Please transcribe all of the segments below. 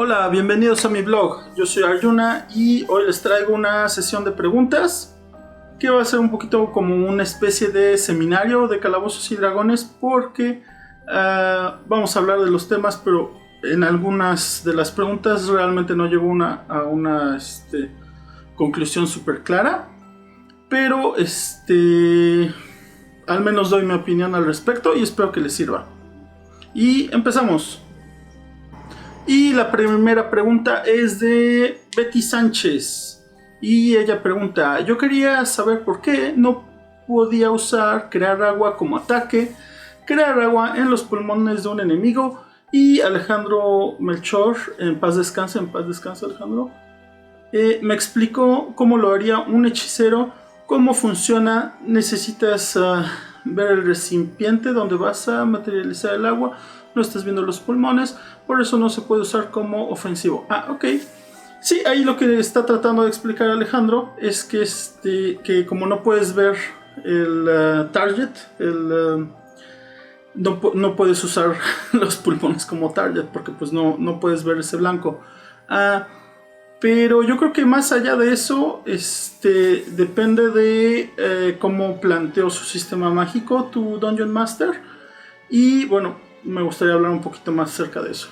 Hola, bienvenidos a mi blog. Yo soy Arjuna y hoy les traigo una sesión de preguntas que va a ser un poquito como una especie de seminario de Calabozos y Dragones porque vamos a hablar de los temas, pero en algunas de las preguntas realmente no llegó a una conclusión súper clara, pero al menos doy mi opinión al respecto y espero que les sirva. Y empezamos. Y la primera pregunta es de Betty Sánchez. Y ella pregunta: yo quería saber por qué no podía usar crear agua como ataque, crear agua en los pulmones de un enemigo. Y Alejandro Melchor, en paz descanse Alejandro, me explicó cómo lo haría un hechicero, cómo funciona. Necesitas ver el recipiente donde vas a materializar el agua. No estás viendo los pulmones, por eso no se puede usar como ofensivo. Ok. Sí, ahí lo que está tratando de explicar Alejandro es que como no puedes ver el target, no puedes usar los pulmones como target porque pues no puedes ver ese blanco. Pero yo creo que más allá de eso, depende de cómo planteó su sistema mágico tu Dungeon Master. Y bueno, me gustaría hablar un poquito más acerca de eso.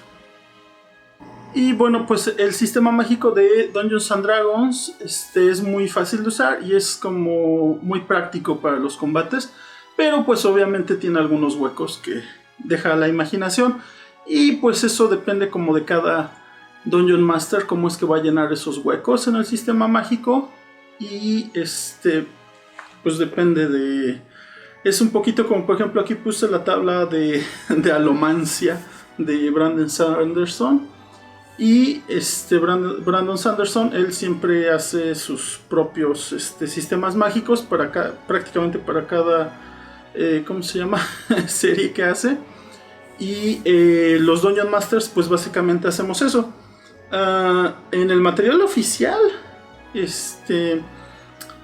Y bueno, pues el sistema mágico de Dungeons and Dragons es muy fácil de usar y es como muy práctico para los combates, pero pues obviamente tiene algunos huecos que deja a la imaginación y pues eso depende como de cada Dungeon Master, cómo es que va a llenar esos huecos en el sistema mágico. Y pues depende de... Es un poquito como, por ejemplo, aquí puse la tabla de alomancia de Brandon Sanderson. Y Brandon Sanderson, él siempre hace sus propios sistemas mágicos prácticamente para cada ¿cómo se llama? serie que hace. Y los Dungeon Masters pues básicamente hacemos eso. En el material oficial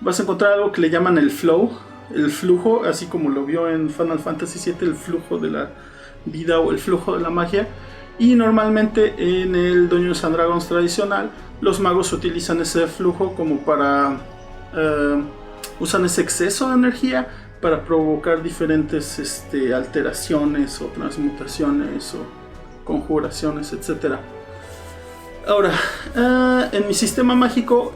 vas a encontrar algo que le llaman el flow, el flujo, así como lo vio en Final Fantasy VII, el flujo de la vida o el flujo de la magia. Y normalmente en el Dungeons and Dragons tradicional, los magos utilizan ese flujo como para... usan ese exceso de energía para provocar diferentes alteraciones o transmutaciones o conjuraciones, etc. Ahora, en mi sistema mágico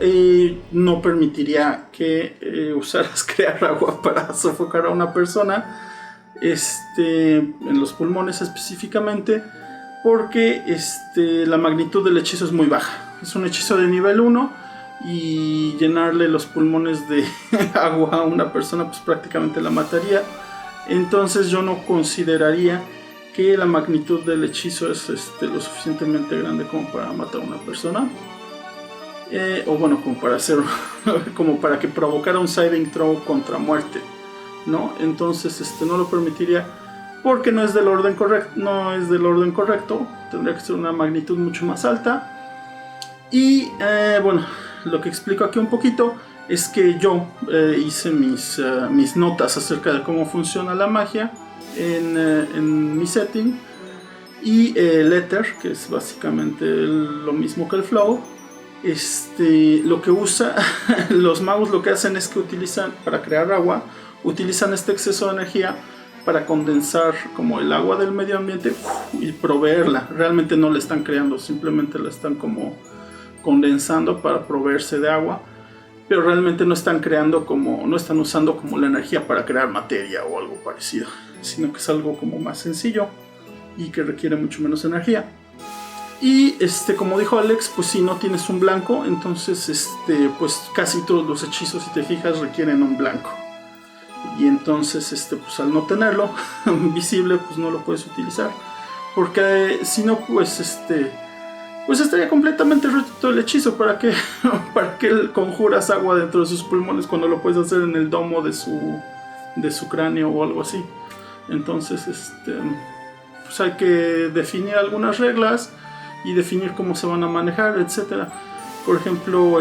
no permitiría que usaras crear agua para sofocar a una persona, en los pulmones específicamente, porque la magnitud del hechizo es muy baja. Es un hechizo de nivel 1 y llenarle los pulmones de agua a una persona pues prácticamente la mataría. Entonces yo no consideraría que la magnitud del hechizo es lo suficientemente grande como para matar a una persona, o bueno, como para hacer como para que provocara un saving throw contra muerte, ¿no? Entonces no lo permitiría porque no es del orden correcto, tendría que ser una magnitud mucho más alta. Y bueno, lo que explico aquí un poquito es que yo hice mis notas acerca de cómo funciona la magia en mi setting, y el Ether, que es básicamente lo mismo que el Flow, lo que usa los magos, lo que hacen es que utilizan, para crear agua, utilizan este exceso de energía para condensar como el agua del medio ambiente y proveerla. Realmente no la están creando, simplemente la están como condensando para proveerse de agua, pero realmente no están usando como la energía para crear materia o algo parecido, sino que es algo como más sencillo y que requiere mucho menos energía. Y como dijo Alex, pues si no tienes un blanco, entonces pues casi todos los hechizos, si te fijas, requieren un blanco. Y entonces pues al no tenerlo visible, pues no lo puedes utilizar, porque si no pues pues estaría completamente roto el hechizo. ¿Para qué conjuras agua dentro de sus pulmones cuando lo puedes hacer en el domo de su cráneo o algo así? Entonces pues hay que definir algunas reglas y definir cómo se van a manejar, etcétera. Por ejemplo,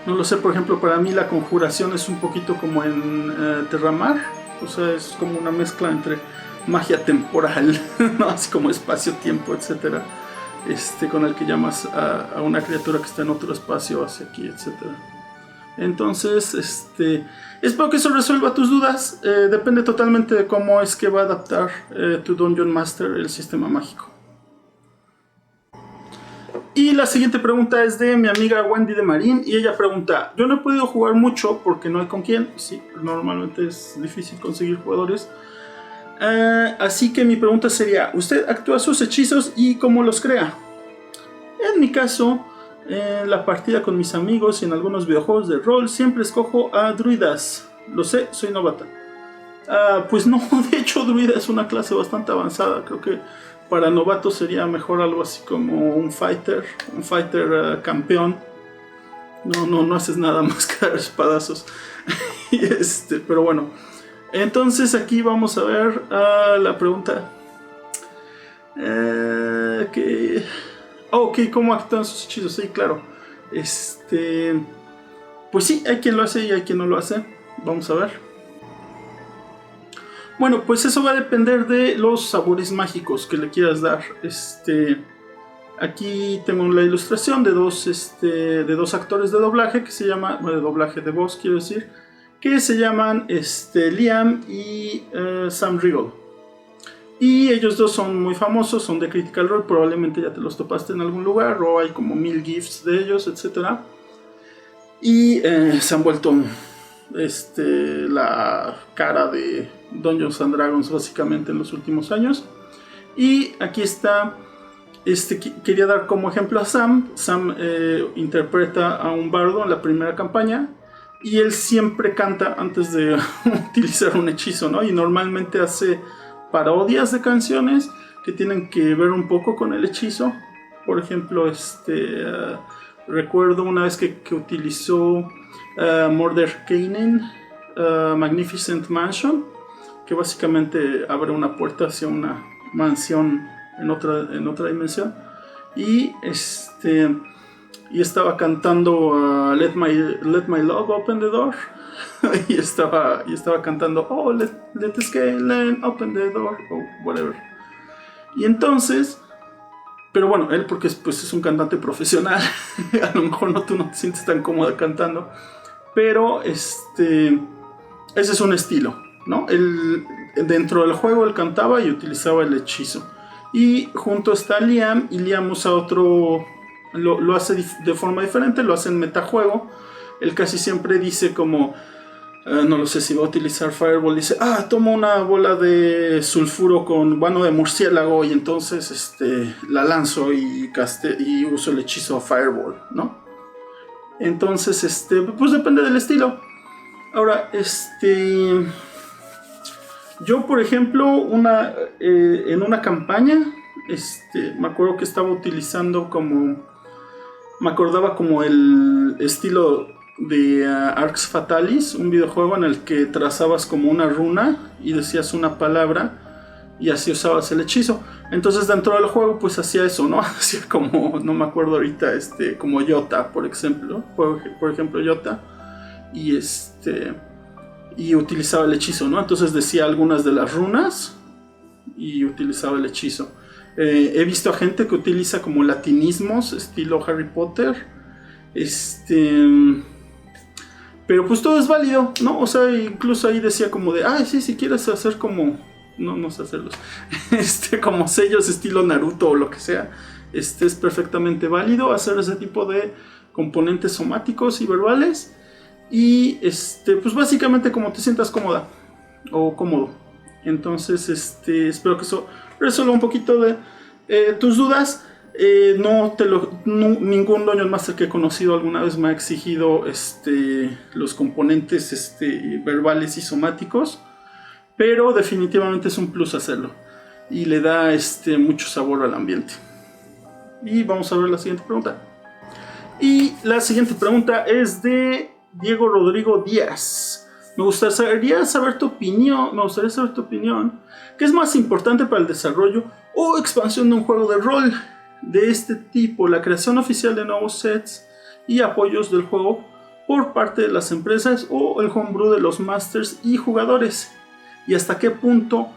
no lo sé, por ejemplo, para mí la conjuración es un poquito como en Terramar, o sea, es como una mezcla entre magia temporal, ¿no? Así como espacio-tiempo, etcétera, con el que llamas a una criatura que está en otro espacio hacia aquí, etcétera. Entonces, espero que eso resuelva tus dudas. Depende totalmente de cómo es que va a adaptar tu Dungeon Master el sistema mágico. Y la siguiente pregunta es de mi amiga Wendy de Marín, y ella pregunta: yo no he podido jugar mucho porque no hay con quién. Sí, normalmente es difícil conseguir jugadores. Así que mi pregunta sería: ¿usted actúa sus hechizos y cómo los crea? En mi caso, en la partida con mis amigos y en algunos videojuegos de rol, siempre escojo a druidas. Lo sé, soy novata. Pues no, de hecho druida es una clase bastante avanzada. Creo que para novatos sería mejor algo así como un fighter campeón. No haces nada más que dar espadazos. Pero bueno, entonces aquí vamos a ver la pregunta. Ok, ¿cómo actúan sus hechizos? Sí, claro. Pues sí, hay quien lo hace y hay quien no lo hace. Vamos a ver. Bueno, pues eso va a depender de los sabores mágicos que le quieras dar. Aquí tengo la ilustración de dos actores de doblaje que se llama, bueno, de doblaje de voz quiero decir, que se llaman Liam y Sam Riegel. Y ellos dos son muy famosos, son de Critical Role, probablemente ya te los topaste en algún lugar o hay como 1000 GIFs de ellos, etc. Y se han vuelto la cara de Dungeons and Dragons básicamente en los últimos años. Y aquí está, quería dar como ejemplo a Sam. Sam interpreta a un bardo en la primera campaña y él siempre canta antes de utilizar un hechizo, ¿no? Y normalmente hace parodias de canciones que tienen que ver un poco con el hechizo. Por ejemplo, recuerdo una vez que utilizó Mordenkainen, Magnificent Mansion, que básicamente abre una puerta hacia una mansión en otra dimensión, y estaba cantando Let My Love Open the Door. y estaba cantando let the Skeleton open the door o whatever. Y entonces, pero bueno, él porque pues es un cantante profesional, a lo mejor tú no te sientes tan cómoda cantando, pero ese es un estilo, ¿no? Dentro del juego él cantaba y utilizaba el hechizo. Y junto está Liam, y Liam usa otro, lo hace de forma diferente, lo hace en metajuego. Él casi siempre dice como, no lo sé si va a utilizar Fireball, dice, tomo una bola de sulfuro con guano de murciélago y entonces la lanzo y uso el hechizo Fireball, ¿no? Entonces, pues depende del estilo. Ahora, yo por ejemplo, en una campaña, me acuerdo que estaba utilizando me acordaba como el estilo de Arx Fatalis, un videojuego en el que trazabas como una runa y decías una palabra y así usabas el hechizo. Entonces dentro del juego pues hacía eso, ¿no? Hacía como, no me acuerdo ahorita, como Yota, por ejemplo, Yota, y utilizaba el hechizo, ¿no? Entonces decía algunas de las runas y utilizaba el hechizo. He visto a gente que utiliza como latinismos estilo Harry Potter, pero pues todo es válido, ¿no? O sea, incluso ahí decía como de, sí, si quieres hacer como, no sé hacerlos, como sellos estilo Naruto o lo que sea, es perfectamente válido hacer ese tipo de componentes somáticos y verbales. Y pues básicamente como te sientas cómoda o cómodo. Entonces espero que eso resuelva un poquito de tus dudas. Ningún Dungeon Master que he conocido alguna vez me ha exigido los componentes verbales y somáticos, pero definitivamente es un plus hacerlo y le da mucho sabor al ambiente. Y vamos a ver la siguiente pregunta. Y la siguiente pregunta es de Diego Rodrigo Díaz. Me gustaría saber tu opinión. ¿Qué es más importante para el desarrollo o expansión de un juego de rol de este tipo? ¿La creación oficial de nuevos sets y apoyos del juego por parte de las empresas o el homebrew de los masters y jugadores? ¿Y hasta qué punto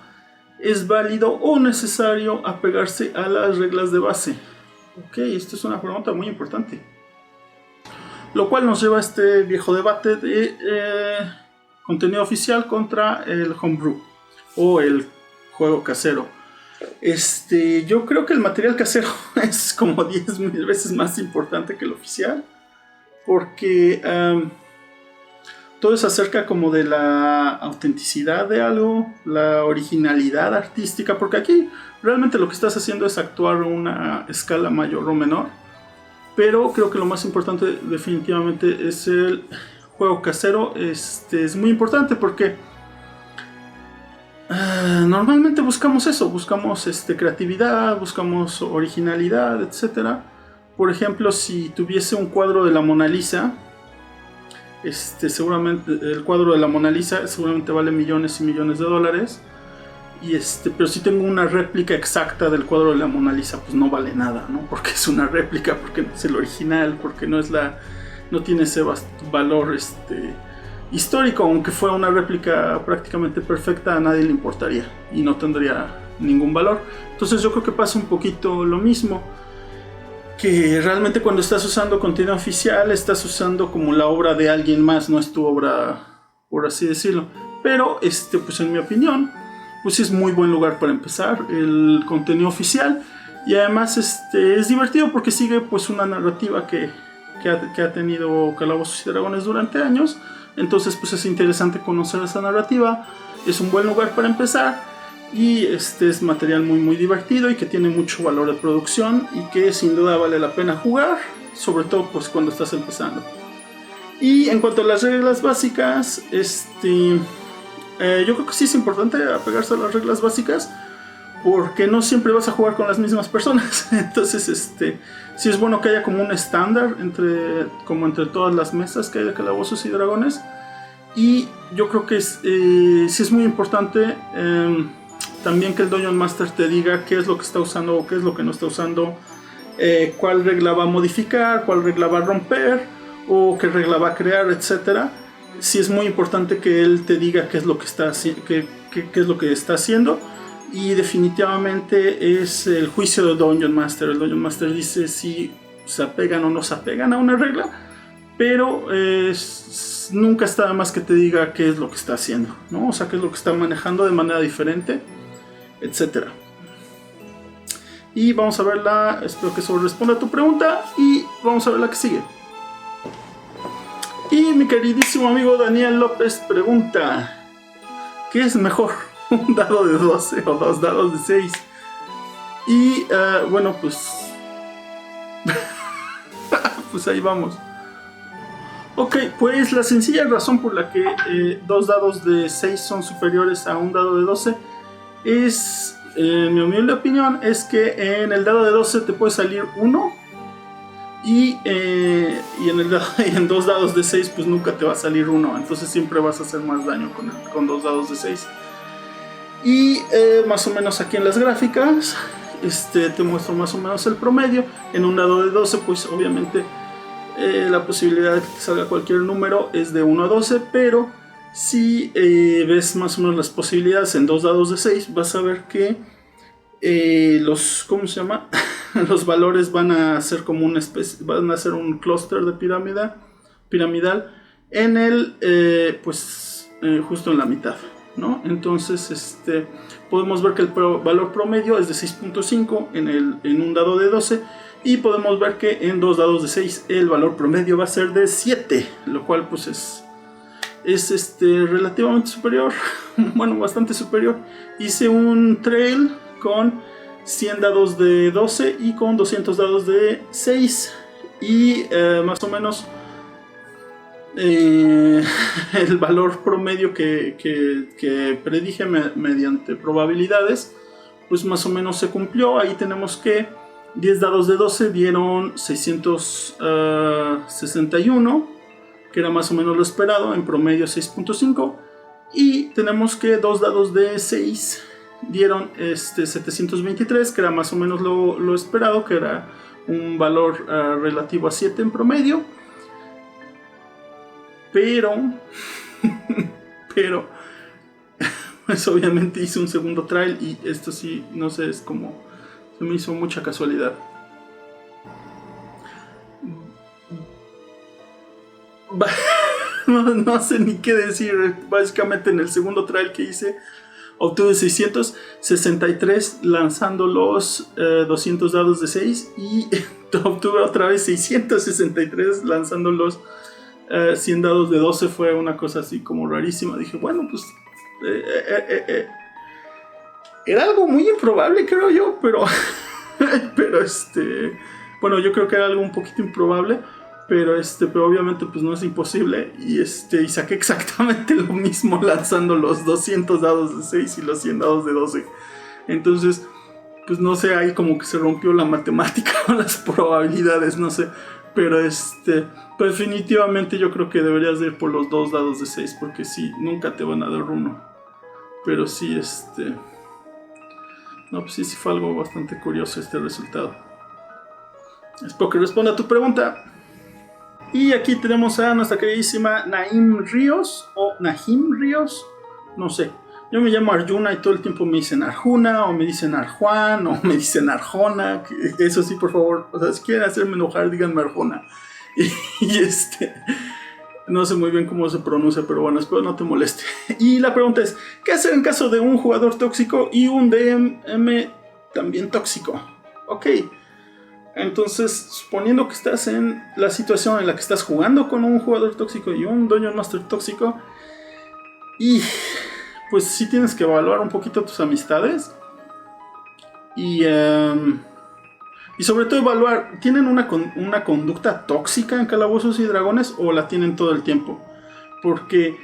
¿Es válido o necesario apegarse a las reglas de base? Ok, esto es una pregunta muy importante. Lo cual nos lleva a este viejo debate de contenido oficial contra el homebrew o el juego casero. Yo creo que el material casero es como 10,000 veces más importante que el oficial, porque todo es acerca como de la autenticidad de algo, la originalidad artística, porque aquí realmente lo que estás haciendo es actuar a una escala mayor o menor, pero creo que lo más importante definitivamente es el juego casero. Es muy importante porque normalmente buscamos eso, buscamos creatividad, buscamos originalidad, etc. Por ejemplo, si tuviese un cuadro de la Mona Lisa, seguramente el cuadro de la Mona Lisa seguramente vale millones y millones de dólares, pero si tengo una réplica exacta del cuadro de la Mona Lisa, pues no vale nada, ¿no? Porque es una réplica, porque no es el original, porque no tiene ese valor histórico. Aunque fuera una réplica prácticamente perfecta, a nadie le importaría y no tendría ningún valor. Entonces yo creo que pasa un poquito lo mismo, que realmente cuando estás usando contenido oficial estás usando como la obra de alguien más, no es tu obra, por así decirlo. Pero pues en mi opinión, pues es muy buen lugar para empezar el contenido oficial, y además es divertido porque sigue pues una narrativa que ha tenido Calabozos y Dragones durante años. Entonces pues es interesante conocer esa narrativa, es un buen lugar para empezar, y es material muy muy divertido y que tiene mucho valor de producción y que sin duda vale la pena jugar, sobre todo pues cuando estás empezando. Y en cuanto a las reglas básicas, yo creo que sí es importante apegarse a las reglas básicas, porque no siempre vas a jugar con las mismas personas. Entonces sí es bueno que haya como un estándar entre todas las mesas que hay de Calabozos y Dragones. Y yo creo que sí es muy importante también que el Dungeon Master te diga qué es lo que está usando o qué es lo que no está usando, cuál regla va a modificar, cuál regla va a romper o qué regla va a crear, etcétera. Sí es muy importante que él te diga qué es lo que está haciendo, y definitivamente es el juicio del Dungeon Master. El Dungeon Master dice si se apegan o no se apegan a una regla, pero nunca está de más que te diga qué es lo que está haciendo, ¿no? O sea, qué es lo que está manejando de manera diferente, etcétera. Y vamos a verla, espero que eso responda a tu pregunta, y vamos a ver la que sigue. Y mi queridísimo amigo Daniel López pregunta: ¿qué es mejor, un dado de 12 o 2 dados de 6? Y bueno, pues pues ahí vamos. Ok, pues la sencilla razón por la que 2 dados de 6 son superiores a un dado de 12 es, en mi humilde opinión, es que en el dado de 12 te puede salir 1, y en 2 dados de 6 pues nunca te va a salir 1, entonces siempre vas a hacer más daño con 2 dados de 6. Y más o menos aquí en las gráficas te muestro más o menos el promedio. En un dado de 12 pues obviamente la posibilidad de que te salga cualquier número es de 1 a 12, pero si ves más o menos las posibilidades en 2 dados de 6, vas a ver que ¿cómo se llama? Los valores van a ser como van a ser un clúster de piramidal en pues justo en la mitad, ¿no? Entonces podemos ver que el valor promedio es de 6.5 en un dado de 12, y podemos ver que en 2 dados de 6 el valor promedio va a ser de 7, lo cual pues es relativamente superior. Bueno, bastante superior. Hice un trail con 100 dados de 12 y con 200 dados de 6, y más o menos el valor promedio que predije mediante probabilidades pues más o menos se cumplió. Ahí tenemos que 10 dados de 12 dieron 661, que era más o menos lo esperado, en promedio 6.5, y tenemos que 2 dados de 6 dieron 723, que era más o menos lo esperado, que era un valor relativo a 7 en promedio. Pero pues obviamente hice un segundo trial y esto sí, no sé, es como, se me hizo mucha casualidad. No sé ni qué decir. Básicamente en el segundo trial que hice obtuve 663 lanzando los 200 dados de 6 y obtuve otra vez 663 lanzando los 100 dados de 12. Fue una cosa así como rarísima. Dije, bueno, pues era algo muy improbable, creo yo, pero pero bueno, yo creo que era algo un poquito improbable, pero obviamente pues no es imposible y y saqué exactamente lo mismo lanzando los 200 dados de 6 y los 100 dados de 12. Entonces, pues no sé, ahí como que se rompió la matemática con las probabilidades, no sé, pero pues definitivamente yo creo que deberías de ir por los 2 dados de 6 porque sí, nunca te van a dar uno. Pero sí, no, pues sí fue algo bastante curioso este resultado. Espero que responda a tu pregunta. Y aquí tenemos a nuestra queridísima Naim Ríos, o Nahim Ríos, no sé. Yo me llamo Arjuna y todo el tiempo me dicen Arjuna, o me dicen Arjuan, o me dicen Arjona. Eso sí, por favor, o sea, si quieren hacerme enojar, díganme Arjona. Y no sé muy bien cómo se pronuncia, pero bueno, espero no te moleste. Y la pregunta es, ¿qué hacer en caso de un jugador tóxico y un DM también tóxico? Ok. Entonces, suponiendo que estás en la situación en la que estás jugando con un jugador tóxico y un Dungeon Master tóxico, y pues sí tienes que evaluar un poquito tus amistades y sobre todo evaluar, ¿tienen una conducta tóxica en Calabozos y Dragones o la tienen todo el tiempo? Porque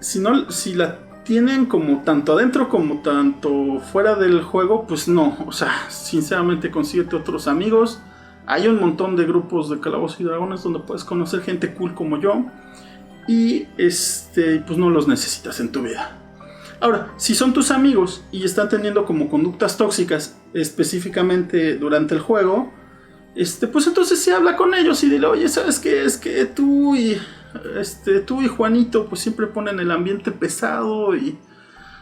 si la tienen como tanto adentro como tanto fuera del juego, pues no, o sea, sinceramente consíguete otros amigos. Hay un montón de grupos de Calabozos y Dragones donde puedes conocer gente cool como yo y pues no los necesitas en tu vida. Ahora, si son tus amigos y están teniendo como conductas tóxicas específicamente durante el juego, pues entonces sí habla con ellos y dile, oye, ¿sabes qué? Es que tú y Juanito pues siempre ponen el ambiente pesado y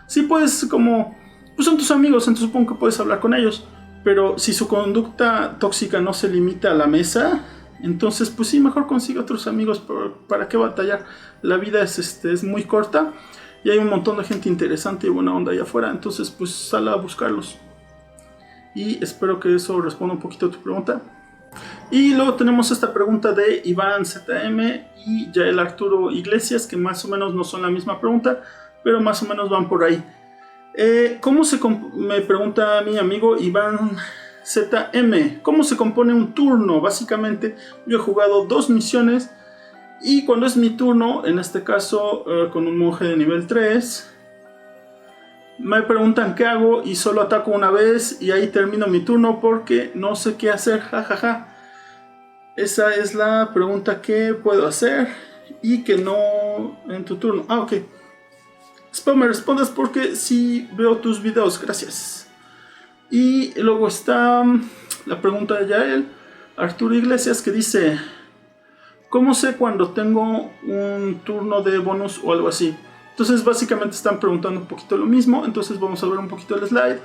sí puedes como, pues son tus amigos, entonces supongo que puedes hablar con ellos, pero si su conducta tóxica no se limita a la mesa, entonces pues sí, mejor consigue otros amigos. ¿Para qué batallar? La vida es muy corta y hay un montón de gente interesante y buena onda allá afuera, entonces pues sal a buscarlos. Y espero que eso responda un poquito a tu pregunta. Y luego tenemos esta pregunta de Iván ZM y Yael Arturo Iglesias, que más o menos no son la misma pregunta, pero más o menos van por ahí. Me pregunta mi amigo Iván ZM, ¿cómo se compone un turno? Básicamente, yo he jugado 2 misiones y cuando es mi turno, en este caso con un monje de nivel 3, me preguntan qué hago y solo ataco una vez y ahí termino mi turno porque no sé qué hacer, jajaja. Esa es la pregunta que puedo hacer y que no en tu turno. Ah, ok. Espero me respondas porque sí veo tus videos, gracias. Y luego está la pregunta de Yael Arturo Iglesias que dice, ¿cómo sé cuando tengo un turno de bonus o algo así? Entonces básicamente están preguntando un poquito lo mismo, entonces vamos a ver un poquito el slide.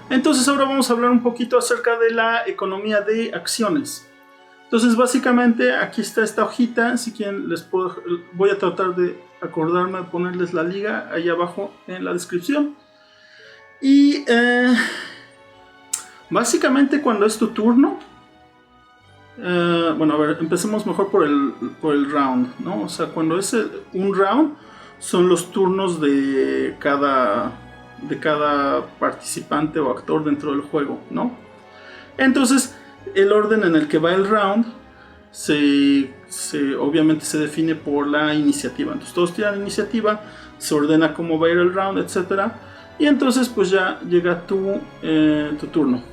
Entonces ahora vamos a hablar un poquito acerca de la economía de acciones. Entonces básicamente aquí está esta hojita, si quieren voy a tratar de acordarme de ponerles la liga ahí abajo en la descripción. Y básicamente cuando es tu turno, bueno, a ver, empecemos mejor por el round, ¿no? O sea, cuando es un round son los turnos de cada participante o actor dentro del juego, ¿no? Entonces, el orden en el que va el round obviamente se define por la iniciativa. Entonces todos tiran iniciativa, se ordena cómo va a ir el round, etc. Y entonces pues ya llega tu turno.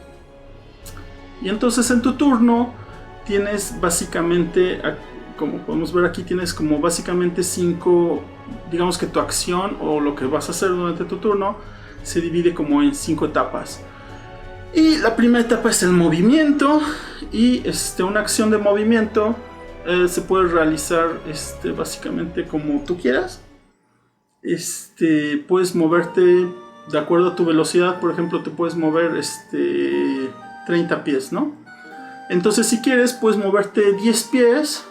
Y entonces en tu turno tienes básicamente, como podemos ver aquí, tienes como básicamente 5, digamos que tu acción o lo que vas a hacer durante tu turno se divide como en 5 etapas. Y la primera etapa es el movimiento y una acción de movimiento se puede realizar básicamente como tú quieras. puedes moverte de acuerdo a tu velocidad. Por ejemplo, te puedes mover 30 pies, ¿no? Entonces, si quieres, puedes moverte 10 pies,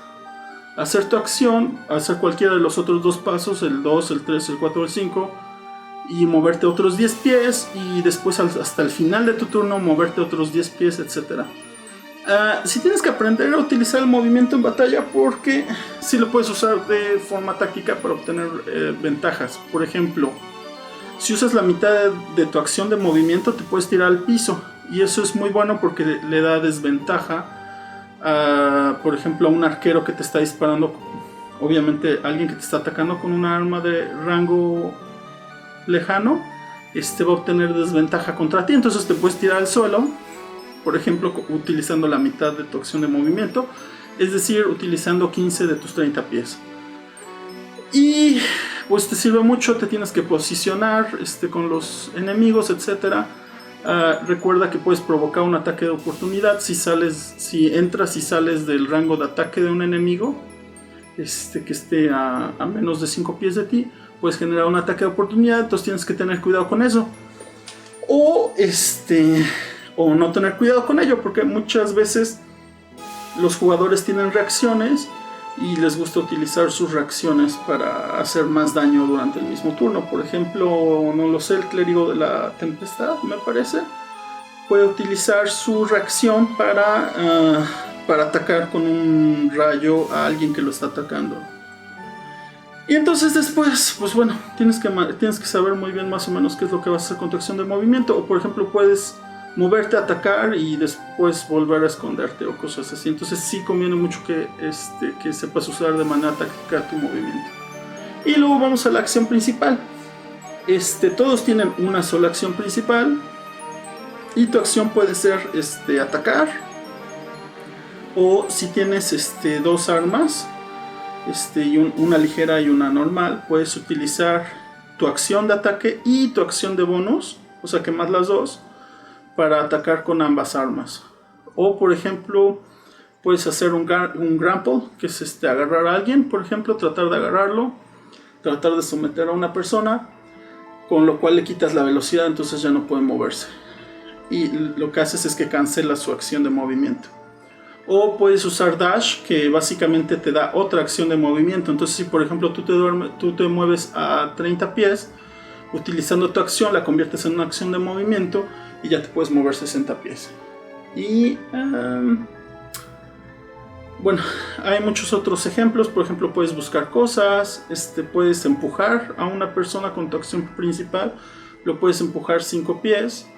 hacer tu acción, hacer cualquiera de los otros dos pasos, el 2, el 3, el 4, el 5, y moverte otros 10 pies, y después hasta el final de tu turno moverte otros 10 pies, etc. Si tienes que aprender a utilizar el movimiento en batalla, porque sí lo puedes usar de forma táctica para obtener ventajas. Por ejemplo, si usas la mitad de tu acción de movimiento, te puedes tirar al piso, y eso es muy bueno porque le da desventaja por ejemplo, a un arquero que te está disparando. Obviamente alguien que te está atacando con una arma de rango lejano, va a obtener desventaja contra ti. Entonces te puedes tirar al suelo, por ejemplo, utilizando la mitad de tu acción de movimiento, es decir, utilizando 15 de tus 30 pies. Y pues te sirve mucho, te tienes que posicionar con los enemigos, etc. Recuerda que puedes provocar un ataque de oportunidad si entras y sales del rango de ataque de un enemigo que esté a menos de 5 pies de ti. Puedes generar un ataque de oportunidad, entonces tienes que tener cuidado con eso. O no tener cuidado con ello, porque muchas veces los jugadores tienen reacciones y les gusta utilizar sus reacciones para hacer más daño durante el mismo turno. Por ejemplo, no lo sé, el clérigo de la tempestad, me parece, puede utilizar su reacción para atacar con un rayo a alguien que lo está atacando. Y entonces después, pues bueno, tienes que saber muy bien más o menos qué es lo que vas a hacer con tu acción de movimiento. O por ejemplo, puedes moverte a atacar y después volver a esconderte o cosas así. Entonces sí conviene mucho que sepas usar de manera táctica tu movimiento. Y luego vamos a la acción principal. Todos tienen una sola acción principal, y tu acción puede ser atacar, o si tienes dos armas, una ligera y una normal, puedes utilizar tu acción de ataque y tu acción de bonus, o sea que más las dos, para atacar con ambas armas. O por ejemplo, puedes hacer un grapple, que es agarrar a alguien, por ejemplo, tratar de agarrarlo, tratar de someter a una persona, con lo cual le quitas la velocidad, entonces ya no puede moverse, y lo que haces es que cancela su acción de movimiento. O puedes usar dash, que básicamente te da otra acción de movimiento. Entonces, si por ejemplo tú te mueves a 30 pies, utilizando tu acción la conviertes en una acción de movimiento y ya te puedes mover 60 pies. Y bueno, hay muchos otros ejemplos. Por ejemplo, puedes buscar cosas, puedes empujar a una persona con tu acción principal, lo puedes empujar 5 pies,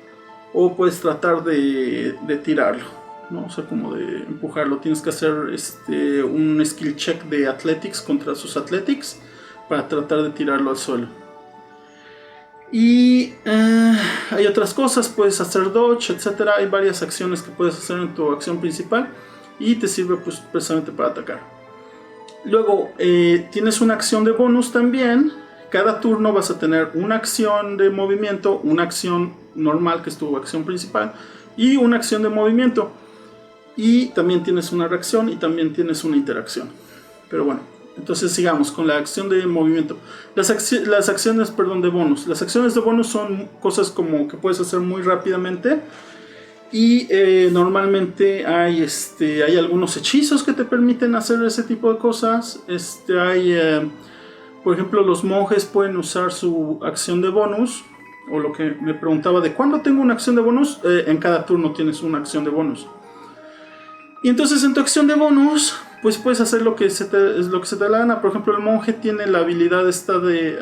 o puedes tratar de tirarlo, ¿no? O sea, como de empujarlo. Tienes que hacer un skill check de athletics contra sus athletics para tratar de tirarlo al suelo. Y hay otras cosas, puedes hacer dodge, etc. Hay varias acciones que puedes hacer en tu acción principal y te sirve pues precisamente para atacar. Luego tienes una acción de bonus también. Cada turno vas a tener una acción de movimiento, una acción normal, que es tu acción principal, y una acción de movimiento. Y también tienes una reacción y también tienes una interacción. Pero bueno, entonces sigamos con la acción de movimiento. Las acciones de bonus. Las acciones de bonus son cosas como que puedes hacer muy rápidamente. Y normalmente hay algunos hechizos que te permiten hacer ese tipo de cosas. Por ejemplo, los monjes pueden usar su acción de bonus. O lo que me preguntaba de ¿cuándo tengo una acción de bonus? En cada turno tienes una acción de bonus. Y entonces en tu acción de bonus, pues puedes hacer lo que se te da la gana. Por ejemplo, el monje tiene la habilidad esta de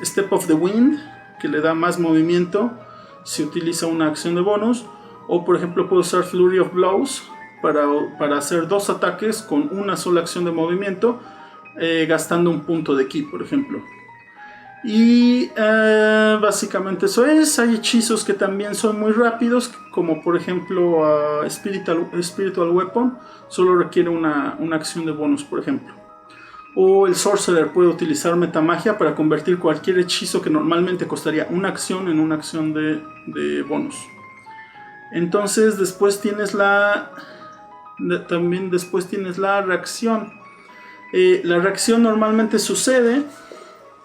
Step of the Wind, que le da más movimiento si utiliza una acción de bonus. O por ejemplo puede usar Flurry of Blows para hacer 2 ataques con una sola acción de movimiento, gastando un punto de ki, por ejemplo. Y básicamente eso es. Hay hechizos que también son muy rápidos, como por ejemplo Spiritual Weapon, solo requiere una acción de bonus, por ejemplo. O el Sorcerer puede utilizar metamagia para convertir cualquier hechizo que normalmente costaría una acción en una acción de bonus. Entonces después tienes la reacción. La reacción normalmente sucede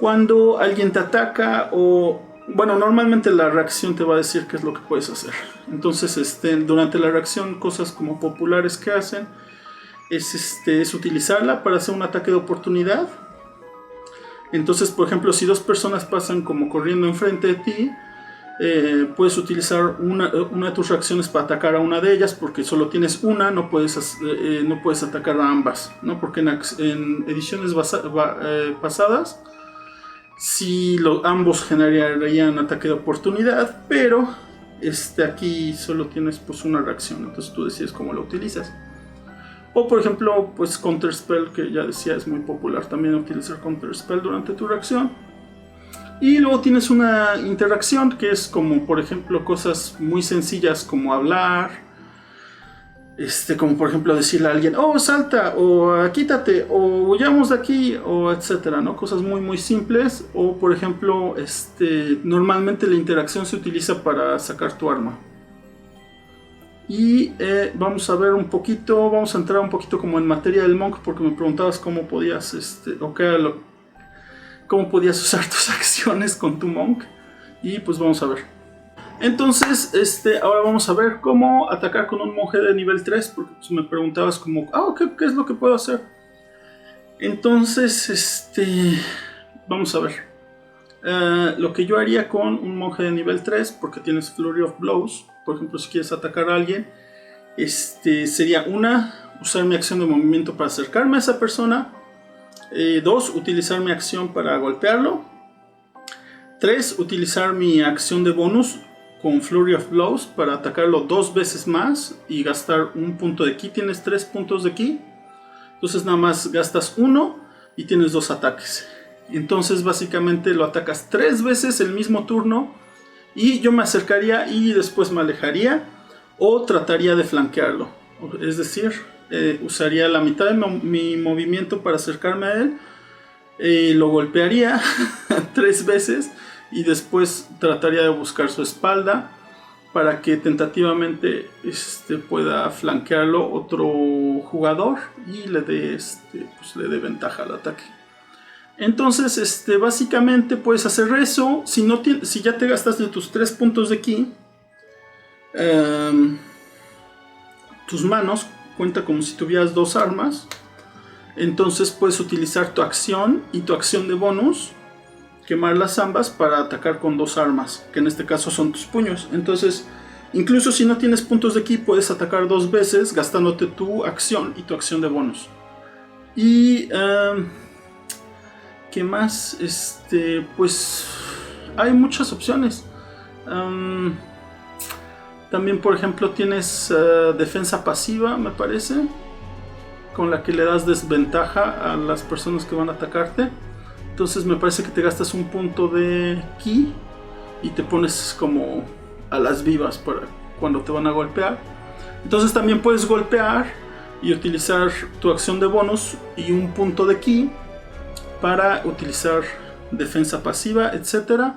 Cuando alguien te ataca o... Bueno, normalmente la reacción te va a decir qué es lo que puedes hacer. Entonces, durante la reacción, cosas como populares que hacen es utilizarla para hacer un ataque de oportunidad. Entonces, por ejemplo, si dos personas pasan como corriendo enfrente de ti, puedes utilizar una de tus reacciones para atacar a una de ellas, porque solo tienes una, no puedes atacar a ambas, ¿no? Porque en ediciones pasadas sí ambos generarían ataque de oportunidad, pero aquí solo tienes pues una reacción, entonces tú decides cómo lo utilizas. O por ejemplo, pues Counter Spell, que ya decía es muy popular también utilizar Counter Spell durante tu reacción. Y luego tienes una interacción que es como por ejemplo cosas muy sencillas como hablar, como por ejemplo decirle a alguien, oh salta, o quítate, o huyamos de aquí, o etcétera, ¿no? Cosas muy muy simples. O por ejemplo, normalmente la interacción se utiliza para sacar tu arma. Y vamos a ver un poquito, vamos a entrar un poquito como en materia del Monk, porque me preguntabas cómo podías, cómo podías usar tus acciones con tu Monk. Y pues vamos a ver. Entonces, ahora vamos a ver cómo atacar con un monje de nivel 3, porque pues, me preguntabas como, ¿qué es lo que puedo hacer? Entonces, vamos a ver. Lo que yo haría con un monje de nivel 3, porque tienes Flurry of Blows, por ejemplo, si quieres atacar a alguien, sería usar mi acción de movimiento para acercarme a esa persona. 2, utilizar mi acción para golpearlo. 3, utilizar mi acción de bonus con Flurry of Blows para atacarlo 2 veces más y gastar un punto de ki. Tienes 3 puntos de ki, entonces nada más gastas 1 y tienes 2 ataques. Entonces básicamente lo atacas 3 veces el mismo turno y yo me acercaría y después me alejaría o trataría de flanquearlo. Es decir, usaría la mitad de mi movimiento para acercarme a él, lo golpearía 3 veces y después trataría de buscar su espalda para que tentativamente pueda flanquearlo otro jugador y le dé ventaja al ataque. Entonces básicamente puedes hacer eso. Si ya te gastas de tus 3 puntos de ki, tus manos cuenta como si tuvieras 2 armas. Entonces puedes utilizar tu acción y tu acción de bonus, quemarlas ambas para atacar con 2 armas, que en este caso son tus puños. Entonces, incluso si no tienes puntos de ki, puedes atacar 2 veces gastándote tu acción y tu acción de bonus. Y ¿qué más? Pues hay muchas opciones. También, por ejemplo, tienes defensa pasiva, me parece, con la que le das desventaja a las personas que van a atacarte. Entonces me parece que te gastas un punto de ki y te pones como a las vivas para cuando te van a golpear. Entonces también puedes golpear y utilizar tu acción de bonus y un punto de ki para utilizar defensa pasiva, etc.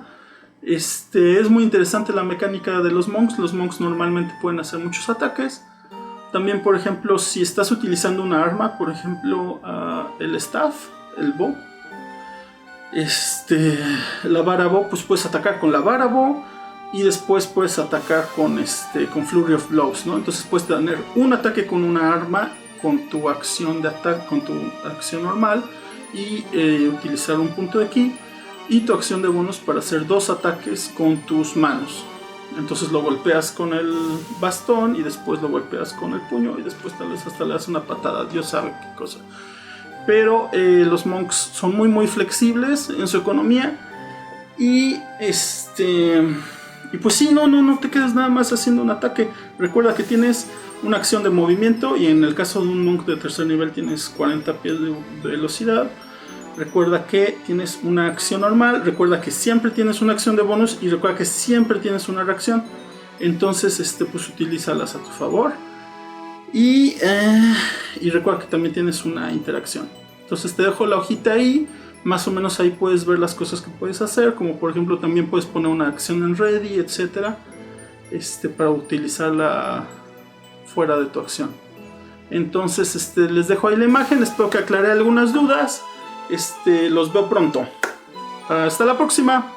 Es muy interesante la mecánica de los monks. Los monks normalmente pueden hacer muchos ataques. También, por ejemplo, si estás utilizando una arma, por ejemplo, el staff, el bow, la vara bow, pues puedes atacar con la vara bow y después puedes atacar con Flurry of Blows, ¿no? Entonces puedes tener un ataque con una arma con tu acción de ataque, con tu acción normal y utilizar un punto de ki y tu acción de bonus para hacer 2 ataques con tus manos. Entonces lo golpeas con el bastón y después lo golpeas con el puño y después tal vez hasta le das una patada, Dios sabe qué cosa. Pero los monks son muy muy flexibles en su economía y pues sí, no te quedes nada más haciendo un ataque. Recuerda que tienes una acción de movimiento y en el caso de un monk de tercer nivel tienes 40 pies de velocidad. Recuerda que tienes una acción normal, recuerda que siempre tienes una acción de bonus y recuerda que siempre tienes una reacción. Entonces pues utilízalas a tu favor. Y recuerda que también tienes una interacción. Entonces te dejo la hojita ahí. Más o menos ahí puedes ver las cosas que puedes hacer. Como por ejemplo también puedes poner una acción en ready, etc. Para utilizarla fuera de tu acción. Entonces les dejo ahí la imagen. Espero que aclare algunas dudas. Los veo pronto. Hasta la próxima.